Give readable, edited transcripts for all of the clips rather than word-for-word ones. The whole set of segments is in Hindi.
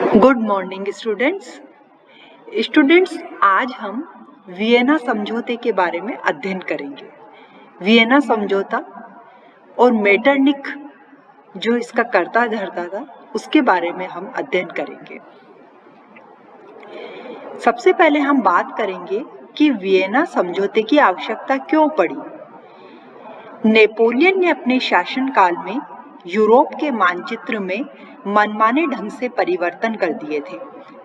Good morning students. आज हम वियना समझौते के बारे में अध्ययन करेंगे। वियना समझौता और मेटरनिख जो इसका कर्ता धर्ता था उसके बारे में हम अध्ययन करेंगे। सबसे पहले हम बात करेंगे कि वियना समझौते की आवश्यकता क्यों पड़ी। नेपोलियन ने अपने शासनकाल में यूरोप के मानचित्र में मनमाने ढंग से परिवर्तन कर दिए थे,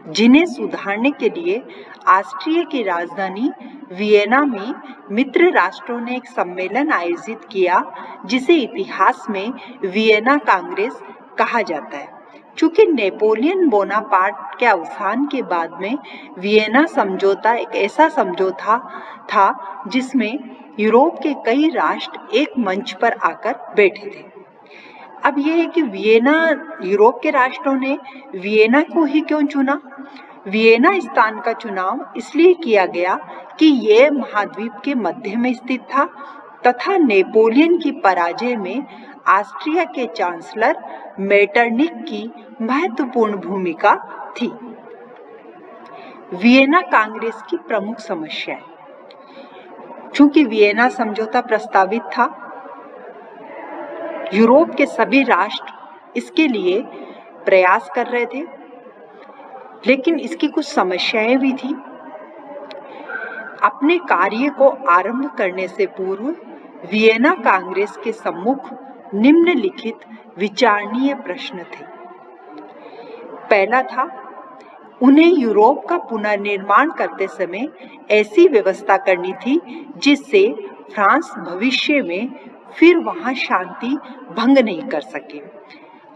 जिन्हें सुधारने के लिए ऑस्ट्रिया की राजधानी वियना में मित्र राष्ट्रों ने एक सम्मेलन आयोजित किया, जिसे इतिहास में वियना कांग्रेस कहा जाता है। चूंकि नेपोलियन बोनापार्ट के अवसान के बाद में वियना समझौता एक ऐसा समझौता था जिसमें यूरोप के कई राष्ट्र एक मंच पर आकर बैठे थे। अब यह है कि यूरोप के राष्ट्रों ने वियना को ही क्यों चुना। वियना स्थान का चुनाव इसलिए किया गया कि यह महाद्वीप के मध्य में स्थित था तथा नेपोलियन की पराजय में ऑस्ट्रिया के चांसलर मेटरनिख की महत्वपूर्ण भूमिका थी। वियना कांग्रेस की प्रमुख समस्या है। चूंकि वियना समझौता प्रस्तावित था, यूरोप के सभी राष्ट्र इसके लिए प्रयास कर रहे थे, लेकिन इसकी कुछ समस्याएं भी थी। अपने कार्य को आरंभ करने से पूर्व वियना कांग्रेस के सम्मुख निम्नलिखित विचारणीय प्रश्न थे। पहला था, उन्हें यूरोप का पुनर्निर्माण करते समय ऐसी व्यवस्था करनी थी जिससे फ्रांस भविष्य में फिर वहां शांति भंग नहीं कर सके।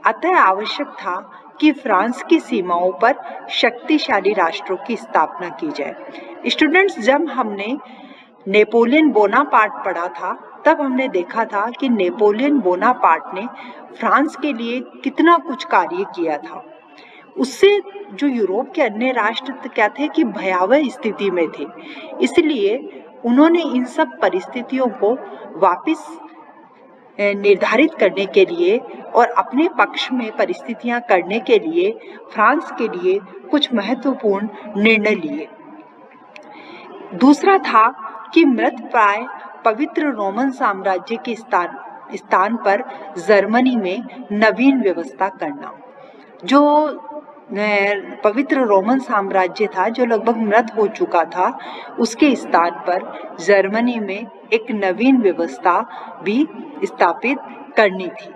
अतः आवश्यक था कि फ्रांस की सीमाओं पर शक्तिशाली राष्ट्रों की स्थापना की जाए। स्टूडेंट्स, जब हमने नेपोलियन बोनापार्ट पढ़ा था तब हमने देखा था कि नेपोलियन बोनापार्ट ने फ्रांस के लिए कितना कुछ कार्य किया था। उससे जो यूरोप के अन्य राष्ट्र क्या थे कि भयावह स्थिति में थे, इसलिए उन्होंने इन सब परिस्थितियों को वापस निर्धारित करने के लिए और अपने पक्ष में परिस्थितियां करने के लिए फ्रांस के लिए कुछ महत्वपूर्ण निर्णय लिए। दूसरा था कि मृतप्राय पवित्र रोमन साम्राज्य के स्थान पर जर्मनी में नवीन व्यवस्था करना। जो पवित्र रोमन साम्राज्य था जो लगभग मृत हो चुका था, उसके स्थान पर जर्मनी में एक नवीन व्यवस्था भी स्थापित करनी थी।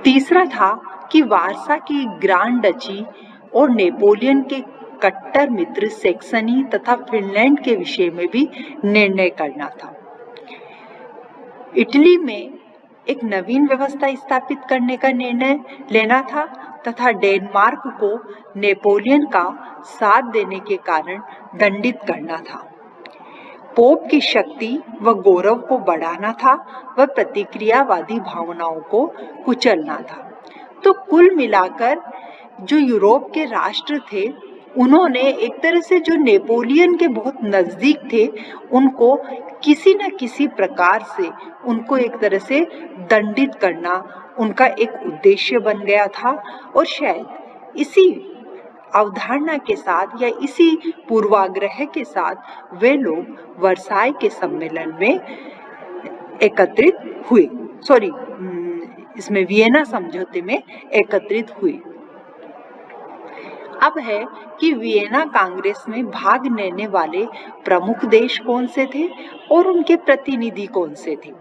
तीसरा था कि वारसा की ग्रांड डची और नेपोलियन के कट्टर मित्र सैक्सनी तथा फिनलैंड के विषय में भी निर्णय करना था। इटली में एक नवीन व्यवस्था स्थापित करने का निर्णय लेना था तथा डेनमार्क को नेपोलियन का साथ देने के कारण दंडित करना था। पोप की शक्ति व गौरव को बढ़ाना था व प्रतिक्रियावादी भावनाओं को कुचलना था। तो कुल मिलाकर जो यूरोप के राष्ट्र थे, उन्होंने एक तरह से जो नेपोलियन के बहुत नजदीक थे, उनको किसी न किसी प्रकार से उनको एक तरह से दंडित करना उनका एक उद्देश्य बन गया था। और शायद इसी अवधारणा के साथ या इसी पूर्वाग्रह के साथ वे लोग वर्साई के सम्मेलन में एकत्रित हुए, इसमें वियना समझौते में एकत्रित हुए। अब है कि वियना कांग्रेस में भाग लेने वाले प्रमुख देश कौन से थे और उनके प्रतिनिधि कौन से थे।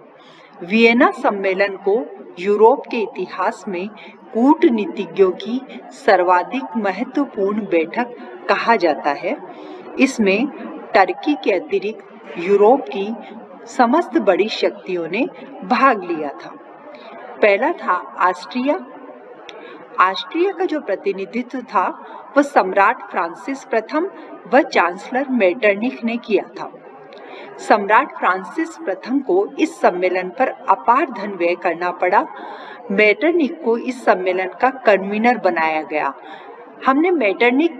वियना सम्मेलन को यूरोप के इतिहास में कूटनीतिज्ञों की सर्वाधिक महत्वपूर्ण बैठक कहा जाता है। इसमें टर्की के अतिरिक्त यूरोप की समस्त बड़ी शक्तियों ने भाग लिया था। पहला था ऑस्ट्रिया। ऑस्ट्रिया का जो प्रतिनिधित्व था वह सम्राट फ्रांसिस प्रथम व चांसलर मेटरनिख ने किया था। सम्राट फ्रांसिस प्रथम को इस सम्मेलन पर अपार धन व्यय करना पड़ा। मेटरनिख को इस सम्मेलन का कन्वीनर बनाया गया। हमने मेटरनिख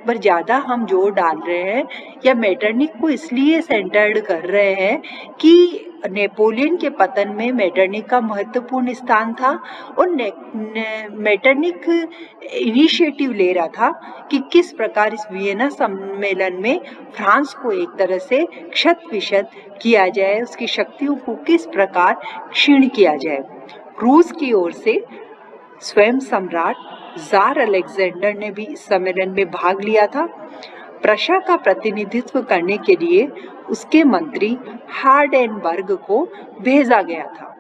पर ज्यादा हम जोर डाल रहे हैं या मेटरनिख को इसलिए सेंटर्ड कर रहे हैं कि नेपोलियन के पतन में मेटरनिख का महत्वपूर्ण स्थान था और मेटरनिख इनिशिएटिव ले रहा था कि किस प्रकार इस वियना सम्मेलन में फ्रांस को एक तरह से क्षत विक्षत किया जाए, उसकी शक्तियों को किस प्रकार क्षीण किया जाए। रूस की ओर से स्वयं सम्राट जार अलेक्जेंडर ने भी इस सम्मेलन में भाग लिया था। प्रशा का प्रतिनिधित्व करने के लिए उसके मंत्री हार्डेनबर्ग को भेजा गया था।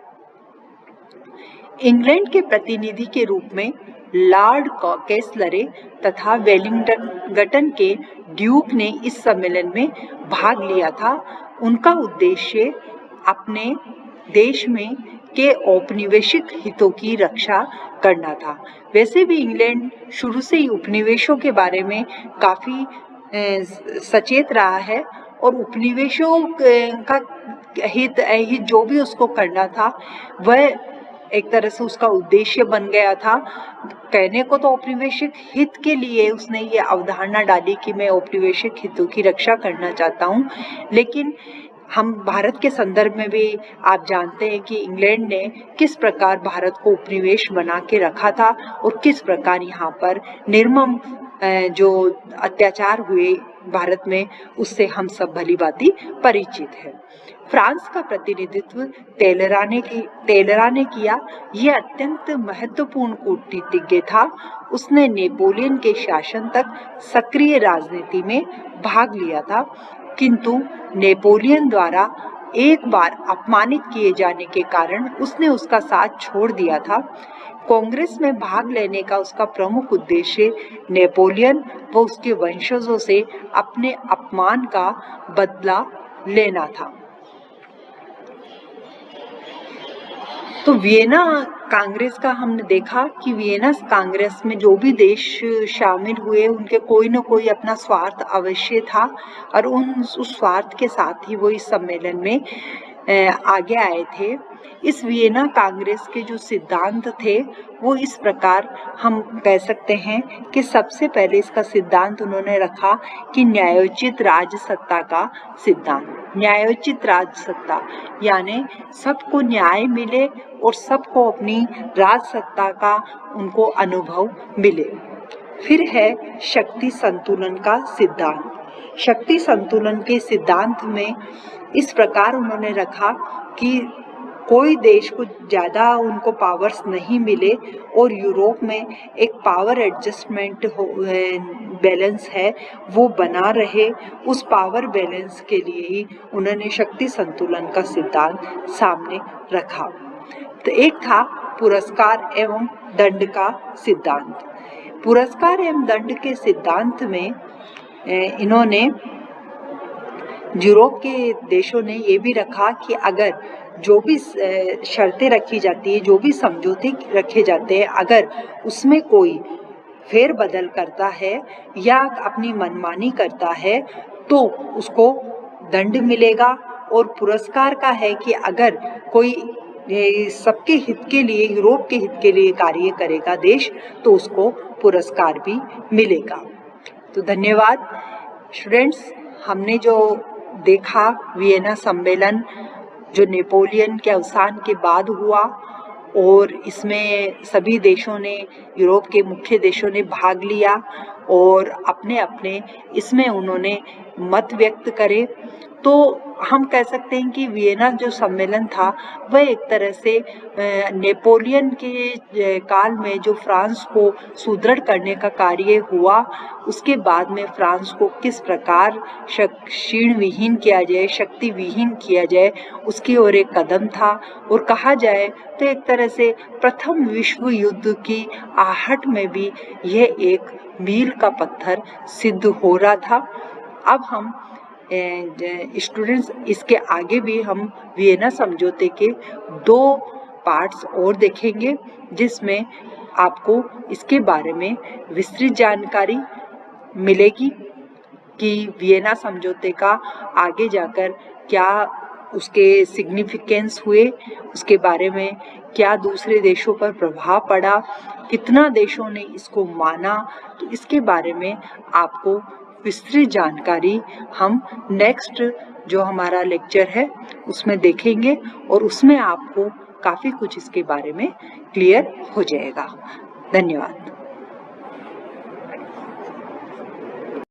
इंग्लैंड के प्रतिनिधि के रूप में लॉर्ड कैसलरे तथा वेलिंगटन के ड्यूक ने इस सम्मेलन में भाग लिया था। उनका उद्देश्य अपने देश में के औपनिवेशिक हितों की रक्षा करना था। वैसे भी इंग्लैंड शुरू से ही उपनिवेशों के बारे में काफी सचेत रहा है और उपनिवेशों का हित जो भी उसको करना था वह एक तरह से उसका उद्देश्य बन गया था। कहने को तो औपनिवेशिक हित के लिए उसने ये अवधारणा डाली कि मैं औपनिवेशिक हितों की रक्षा करना चाहता हूँ, लेकिन हम भारत के संदर्भ में भी आप जानते हैं कि इंग्लैंड ने किस प्रकार भारत को उपनिवेश बना के रखा था और किस प्रकार यहाँ पर निर्मम जो अत्याचार हुए भारत में, उससे हम सब भली भांति परिचित है। फ्रांस का प्रतिनिधित्व टेलरा ने किया। यह अत्यंत महत्वपूर्ण कूटनीतिज्ञ था। उसने नेपोलियन के शासन तक सक्रिय राजनीति में भाग लिया था, किंतु नेपोलियन द्वारा एक बार अपमानित किए जाने के कारण उसने उसका साथ छोड़ दिया था। कांग्रेस में भाग लेने का उसका प्रमुख उद्देश्य नेपोलियन व उसके वंशजों से अपने अपमान का बदला लेना था। तो वियना कांग्रेस का हमने देखा कि वियना कांग्रेस में जो भी देश शामिल हुए उनके कोई न कोई अपना स्वार्थ अवश्य था और उस स्वार्थ के साथ ही वो इस सम्मेलन में आगे आए थे। इस वियना कांग्रेस के जो सिद्धांत थे वो इस प्रकार हम कह सकते हैं कि सबसे पहले इसका सिद्धांत उन्होंने रखा कि न्यायोचित राजसत्ता का सिद्धांत। न्यायोचित राजसत्ता यानी सबको न्याय मिले और सबको अपनी राजसत्ता का उनको अनुभव मिले। फिर है शक्ति संतुलन का सिद्धांत। शक्ति संतुलन के सिद्धांत में इस प्रकार उन्होंने रखा कि कोई देश को ज़्यादा उनको पावर्स नहीं मिले और यूरोप में एक पावर एडजस्टमेंट बैलेंस है वो बना रहे। उस पावर बैलेंस के लिए ही उन्होंने शक्ति संतुलन का सिद्धांत सामने रखा। तो एक था पुरस्कार एवं दंड का सिद्धांत। पुरस्कार एवं दंड के सिद्धांत में इन्होंने यूरोप के देशों ने ये भी रखा कि अगर जो भी शर्तें रखी जाती है, जो भी समझौते रखे जाते हैं, अगर उसमें कोई फेरबदल करता है या अपनी मनमानी करता है तो उसको दंड मिलेगा। और पुरस्कार का है कि अगर कोई सबके हित के लिए, यूरोप के हित के लिए कार्य करेगा देश, तो उसको पुरस्कार भी मिलेगा। तो धन्यवाद स्टूडेंट्स। हमने जो देखा वियना सम्मेलन जो नेपोलियन के अवसान के बाद हुआ और इसमें सभी देशों ने, यूरोप के मुख्य देशों ने भाग लिया और अपने अपने इसमें उन्होंने मत व्यक्त करे। तो हम कह सकते हैं कि वियना जो सम्मेलन था वह एक तरह से नेपोलियन के काल में जो फ्रांस को सुदृढ़ करने का कार्य हुआ, उसके बाद में फ्रांस को किस प्रकार क्षीण विहीन किया जाए, शक्ति विहीन किया जाए, उसकी ओर एक कदम था। और कहा जाए तो एक तरह से प्रथम विश्व युद्ध की आहट में भी यह एक मील का पत्थर सिद्ध हो रहा था। अब हम स्टूडेंट्स इसके आगे भी हम वियना समझौते के 2 पार्ट्स और देखेंगे जिसमें आपको इसके बारे में विस्तृत जानकारी मिलेगी कि वियना समझौते का आगे जाकर क्या उसके सिग्निफिकेंस हुए, उसके बारे में क्या दूसरे देशों पर प्रभाव पड़ा, कितना देशों ने इसको माना। तो इसके बारे में आपको विस्तृत जानकारी हम नेक्स्ट जो हमारा लेक्चर है उसमें देखेंगे और उसमें आपको काफ़ी कुछ इसके बारे में क्लियर हो जाएगा। धन्यवाद।